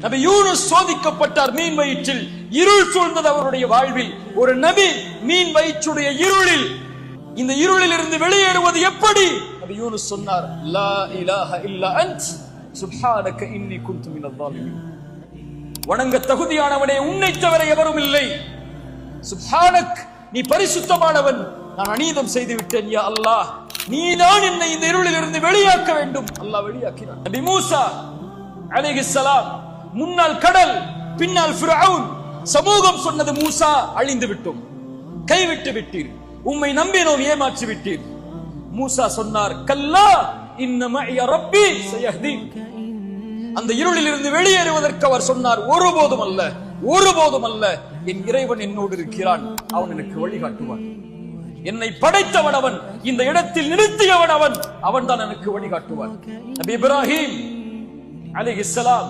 நபி யூனுஸ் சோதிக்கப்பட்டார் மீன் வயிற்றில். இருள் சூழ்ந்தது அவருடைய வாழ்வில். ஒரு நபி மீன் வயிற்றுடைய இருளில், இந்த இருளில் இருந்து வெளியேறுவது எப்படி? நபி யூனுஸ் சொன்னார், லா இலாஹ இல்லா அன்த் சுப்ஹானக இன்னி குன்து மினல் ஸாலிமீன். வணங்க தகுதியானவனே, உன்னை தவிர எவரும் இல்லை. சுப்ஹானக், நீ பரிசுத்தமானவன், நான் அநீதம் செய்து விட்டேன். யா அல்லாஹ், நீதான் என்னை இந்த இருளில் இருந்து வெளியாக்க வேண்டும். அல்லாஹ் வெளியாக்கினான். நபி மூசா அலைஹிஸ்ஸலாம், முன்னால் கடல், பின்னால் ஃபிரௌன். சமூகம் சொன்னது, மூசா அழிந்து விட்டோம், கைவிட்டு விட்டீர், உம்மை நம்பினோம், ஏமாற்றி விட்டீர். மூசா சொன்னார், கல்லா இன்ன மஇய ரப்பி சயஹ்தீன். அந்த இருளில் இருந்து வெளியேறுவதற்கு அவர் சொன்னார், ஒருபோதும் அல்ல, ஒருபோதும் அல்ல, என் இறைவன் என்னோடு இருக்கிறான், அவன் எனக்கு வழிகாட்டுவான். என்னை படைத்தவன் அவன், இந்த இடத்தில் நிறுத்தியவன் அவன், அவன் தான் எனக்கு வழிகாட்டுவான். நபி இப்ராஹிம் அலைஹிஸ்ஸலாம்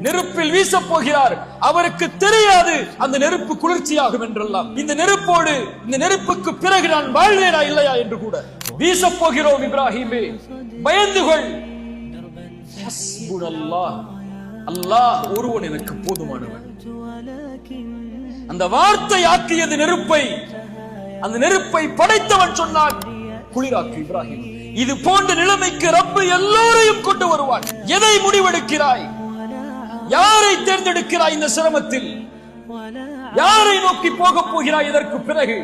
நெருப்பில் வீச போகிறார். அவருக்கு தெரியாது அந்த நெருப்பு குளிர்ச்சியாகும் என்றெல்லாம். இந்த நெருப்போடு, இந்த நெருப்புக்கு பிறகு நான் வாழ்வேனா இல்லையா என்று கூட. வீச போகிறோம் இப்ராஹிமே, பயந்து கொள். ஹஸ்புனல்லாஹ், அல்லாஹ் ஒருவன் எனக்கு போதுமானவன். அந்த வார்த்தை ஆக்கியது நெருப்பை. அந்த நெருப்பை படைத்தவன் சொன்னான், குளிராக்கு இப்ராஹிம். இது போன்ற நிலைமைக்கு ரப்பு எல்லோரையும் கொண்டு வருவான். எதை முடிவெடுக்கிறாய்? யாரை தேர்ந்தெடுக்கிறாய்? இந்த சிரமத்தில் யாரை நோக்கி போக போகிறாய்? இதற்கு பிறகு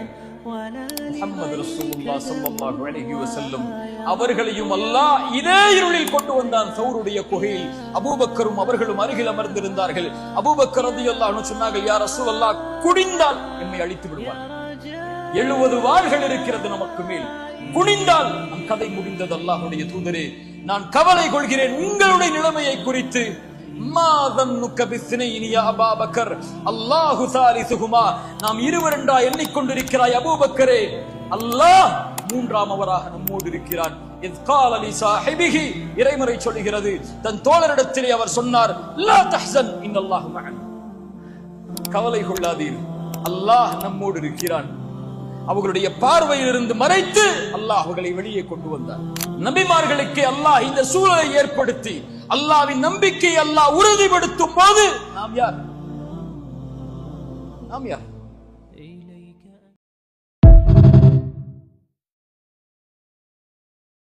முஹம்மது ரசூலுல்லாஹ் ஸல்லல்லாஹு அலைஹி வஸல்லம் அவர்களையும் அல்லாஹ் இதே இருளில் கொண்டு வந்தான். சௌருடைய குகையில் அபூபக்கரும் அவர்களும் அருகில் அமர்ந்திருந்தார்கள். அபூபக்கர் ரலியல்லாஹு அன்ஹு சொன்னார்கள், யா ரசூலல்லாஹ், குடிந்தால் என்னை அழித்து விடுவார். 70 வாள்கள் இருக்கிறது நமக்கு மேல், குனிந்தால் நம் கதை முடிந்தது. அல்லாஹ்வுடைய தூதரே, நான் கவலை கொள்கிறேன் உங்களுடைய நிலைமையை குறித்து. நாம் இருவர் என்றா எண்ணிக்கொண்டிருக்கிறாய் அபூபக்கரே, அல்லாஹ் மூன்றாம் அவராக நம்மோடு இருக்கிறான். இறைமறை சொல்லுகிறது, தன் தோழரிடத்திலே அவர் சொன்னார், லா தஹ்சன் இன்னல்லாஹு மஅனா, கவலை கொள்ளாதீர், அல்லாஹ் நம்மோடு இருக்கிறான். அவர்களுடைய பார்வையிலிருந்து மறைத்து அல்லாஹ் அவர்களை வெளியே கொண்டு வந்தார். நபிமார்களுக்கு அல்லாஹ் இந்த சூழலை ஏற்படுத்தி அல்லாஹ்வின் நம்பிக்கை அல்லாஹ் உறுதிப்படுத்தும் போது நாம் யார்?